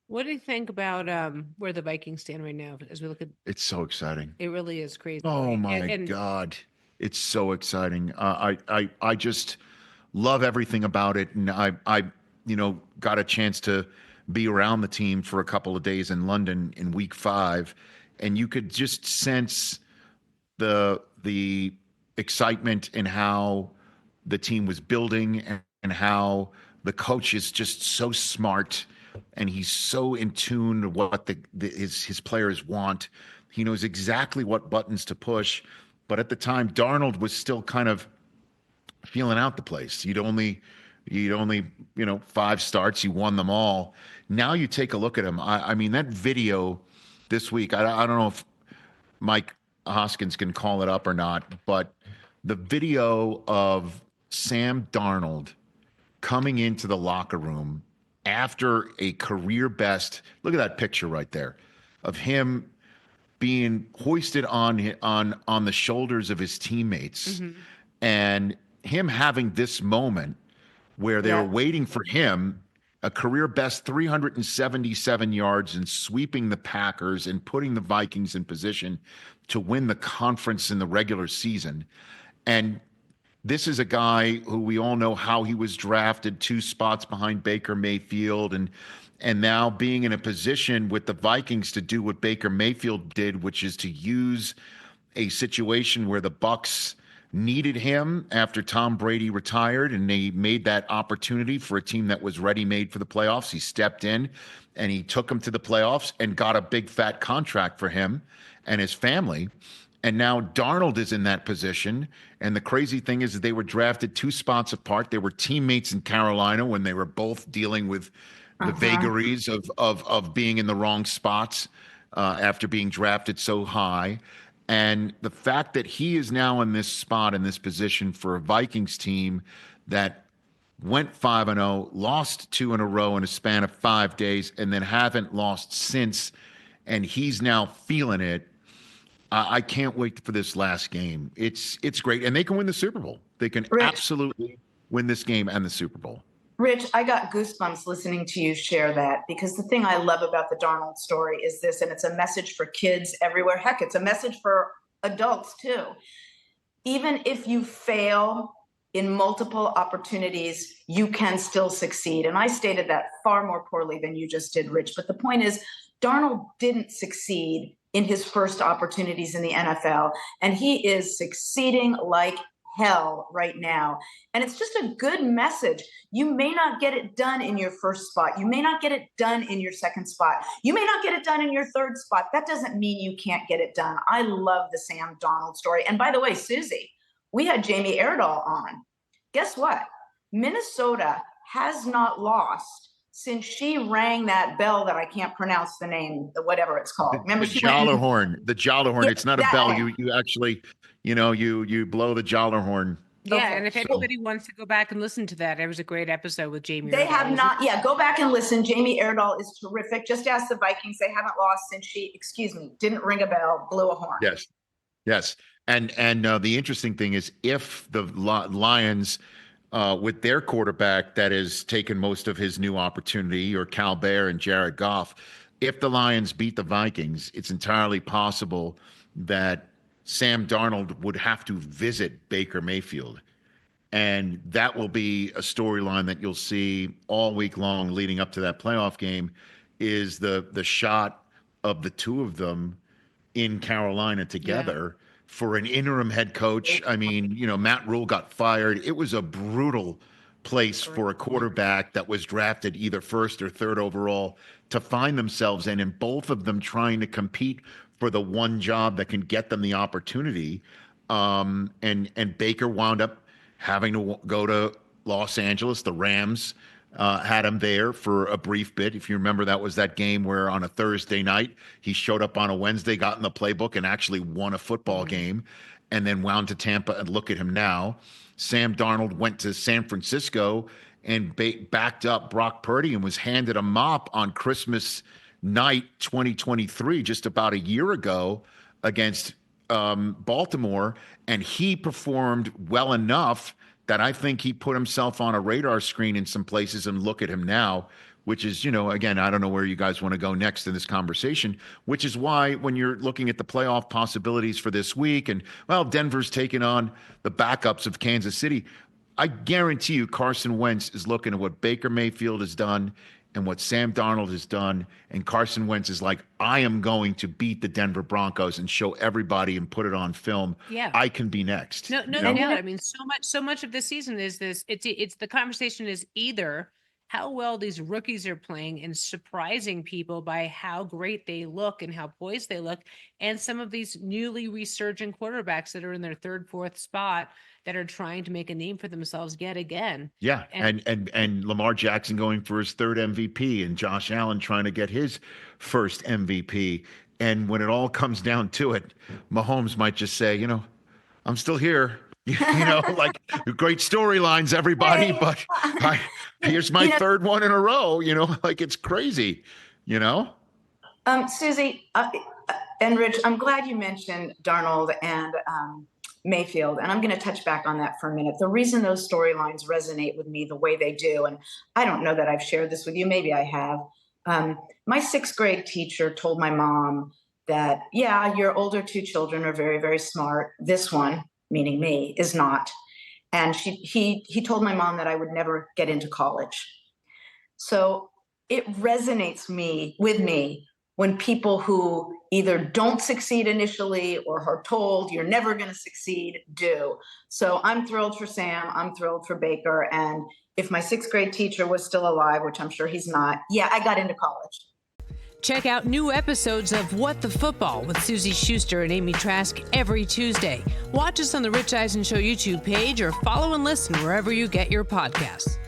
What do you think about where the Vikings stand right now as we look at It's so exciting. it? Really is crazy, Oh right? my And God. It's so exciting. I just love everything about it. And got a chance to be around the team for a couple of days in London in week 5. And you could just sense the excitement in how the team was building and how the coach is just so smart and he's so in tune to what his players want. He knows exactly what buttons to push. But at the time, Darnold was still kind of feeling out the place. You'd only 5 starts. You won them all. Now you take a look at him. I mean, that video this week. I don't know if Mike Hoskins can call it up or not, but the video of Sam Darnold coming into the locker room after a career best. Look at that picture right there of him being hoisted on the shoulders of his teammates mhm. and him having this moment where they were Yeah. waiting for him, a career best 377 yards and sweeping the Packers and putting the Vikings in position to win the conference in the regular season. And this is a guy who we all know how he was drafted 2 spots behind Baker Mayfield and now being in a position with the Vikings to do what Baker Mayfield did, which is to use a situation where the Bucks needed him after Tom Brady retired and they made that opportunity for a team that was ready made for the playoffs. He stepped in and he took them to the playoffs and got a big fat contract for him and his family. And now Darnold is in that position. And the crazy thing is that they were drafted 2 spots apart. They were teammates in Carolina when they were both dealing with the Uh-huh. vagaries of being in the wrong spots after being drafted so high. And the fact that he is now in this spot, in this position for a Vikings team that went 5-0, lost 2 in a row in a span of 5 days, and then haven't lost since. And he's now feeling it. I can't wait for this last game. It's great, and they can win the Super Bowl. They can Rich, absolutely win this game and the Super Bowl. Rich, I got goosebumps listening to you share that because the thing I love about the Darnold story is this, and it's a message for kids everywhere. Heck, it's a message for adults too. Even if you fail in multiple opportunities, you can still succeed. And I stated that far more poorly than you just did, Rich. But the point is, Darnold didn't succeed in his first opportunities in the NFL, and he is succeeding like hell right now. And it's just a good message. You may not get it done in your first spot. You may not get it done in your second spot. You may not get it done in your third spot. That doesn't mean you can't get it done. I love the Sam Darnold story. And by the way, Suzy, we had Jamie Erdahl on. Guess what? Minnesota has not lost since she rang that bell that I can't pronounce the name, whatever it's called. Remember, The she went and, Jollerhorn. The Jollerhorn. yeah, It's not a bell. that. You actually, you blow the Jollerhorn. Yeah, Okay. and if So anybody wants to go back and listen to that, it was a great episode with Jamie They Erdahl. have not, yeah, go back and listen. Jamie Erdahl is terrific. Just ask the Vikings. They haven't lost since she, excuse me, didn't ring a bell, blew a horn. yes, yes. And the interesting thing is, if the Lions, with their quarterback that has taken most of his new opportunity, or Cal Bear and Jared Goff, if the Lions beat the Vikings, it's entirely possible that Sam Darnold would have to visit Baker Mayfield. And that will be a storyline that you'll see all week long leading up to that playoff game, is the shot of the two of them in Carolina Yeah. together for an interim head coach. I mean, Matt Rule got fired. It was a brutal place for a quarterback that was drafted either first or third overall to find themselves in, and both of them trying to compete for the one job that can get them the opportunity. And Baker wound up having to go to Los Angeles. The Rams had him there for a brief bit. If you remember, that was that game where on a Thursday night, he showed up on a Wednesday, got in the playbook, and actually won a football game, and then wound to Tampa. And look at him now. Sam Darnold went to San Francisco and backed up Brock Purdy and was handed a mop on Christmas night 2023, just about a year ago, against Baltimore. And he performed well enough that I think he put himself on a radar screen in some places. And look at him now which is, again, I don't know where you guys want to go next in this conversation, which is why when you're looking at the playoff possibilities for this week and, well, Denver's taking on the backups of Kansas City, I guarantee you Carson Wentz is looking at what Baker Mayfield has done and what Sam Darnold has done. And Carson Wentz is like, I am going to beat the Denver Broncos and show everybody and put it on film. Yeah. I can be next. No doubt. I mean, so much of this season is this. It's the conversation is either how well these rookies are playing and surprising people by how great they look and how poised they look, and some of these newly resurgent quarterbacks that are in their third, fourth spot that are trying to make a name for themselves yet again. Yeah, and Lamar Jackson going for his third MVP, and Josh Allen trying to get his first MVP. And when it all comes down to it, Mahomes might just say, I'm still here. Like great storylines, everybody, but here's my third one in a row. Like it's crazy. Suzy and Rich, I'm glad you mentioned Darnold and Mayfield, and I'm going to touch back on that for a minute. The reason those storylines resonate with me the way they do, and I don't know that I've shared this with you, maybe I have. My sixth grade teacher told my mom that, yeah, your older two children are very, very smart. This one, meaning me, is not. And he told my mom that I would never get into college. So it resonates with me when people who either don't succeed initially or are told you're never going to succeed do. So I'm thrilled for Sam. I'm thrilled for Baker. And if my sixth grade teacher was still alive, which I'm sure he's not, yeah, I got into college. Check out new episodes of What the Football with Suzy Shuster and Amy Trask every Tuesday. Watch us on the Rich Eisen Show YouTube page or follow and listen wherever you get your podcasts.